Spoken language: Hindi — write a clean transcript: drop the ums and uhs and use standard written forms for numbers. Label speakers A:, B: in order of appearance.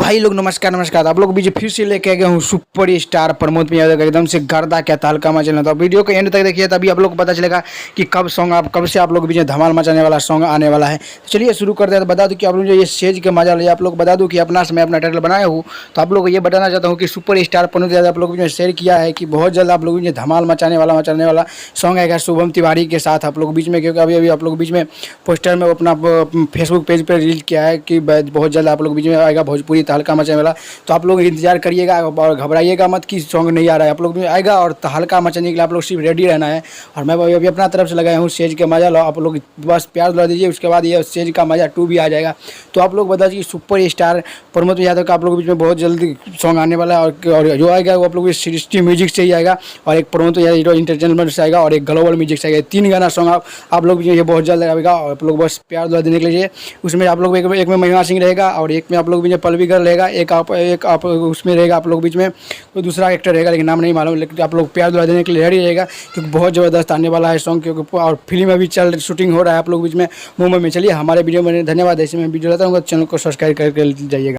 A: भाई लोग नमस्कार नमस्कार। आप लोग बीच फिर से लेके आ गया हूँ सुपर स्टार प्रमोद में एकदम से गर्दा क्या तहलका मचाना। तो वीडियो को एंड तक देखिए, तभी आप लोग को पता चलेगा कि कब से आप लोग बीच में धमाल मचाने वाला सॉन्ग आने वाला है। तो चलिए शुरू करते हैं। तो बता दूं कि आप लोग जो ये स्टेज के मजा लिया, आप लोग बता दूं कि अपना समय अपना टाइटल बनाया हूँ। तो आप लोग को ये बताना चाहता हूँ कि सुपर स्टार प्रमोद यादव आप लोग ने शेयर किया है कि बहुत जल्द आप लोग जो धमाल मचाने वाला सॉन्ग आएगा शुभम तिवारी के साथ आप लोग बीच में, क्योंकि अभी आप लोग बीच में पोस्टर में अपना फेसबुक पेज पर रिलीज किया है कि बहुत जल्द आप लोग बीच में आएगा भोजपुरी तहलका मचाने वाला। तो आप लोग इंतजार करिएगा और घबराइएगा मत कि सॉन्ग नहीं आ रहा है, आप लोग में आएगा और तहलका मचाने के लिए आप लोग सिर्फ रेडी रहना है। और मैं अभी अपना तरफ से लगाया हूँ स्टेज के मजा लो, आप लोग बस प्यार दिला दीजिए, उसके बाद ये स्टेज का मजा 2 भी आ जाएगा। तो आप लोग बता दीजिए सुपर स्टार प्रमोद यादव का आप लोग बीच में बहुत जल्दी सॉन्ग आने वाला है और जो आएगा वो आप लोग सृष्टि म्यूजिक से ही आएगा और एक प्रमोद यादव इंटरटेनमेंट से आएगा और एक ग्लोबल म्यूजिक से आएगा। 3 गाना सॉन्ग आप लोग ये बहुत जल्द आएगा और आप लोग बस प्यार दिला देने के लिए। उसमें आप लोग एक में महिमा सिंह रहेगा और एक में आप लोग बीच में पल्लवी गर्ल रहेगा, एक आप उसमें रहेगा आप लोग बीच में कोई दूसरा एक्टर रहेगा लेकिन नाम नहीं मालूम, लेकिन आप लोग प्यार दुआ देने के लिए रेडी रहेगा क्योंकि बहुत ज़बरदस्त आने वाला है सॉन्ग। क्योंकि और फिल्म अभी शूटिंग हो रहा है आप लोग बीच में मुंबई में। चलिए हमारे वीडियो में धन्यवाद। ऐसे में वीडियो लाता हूँ, चैनल को सब्सक्राइब करके जाइएगा।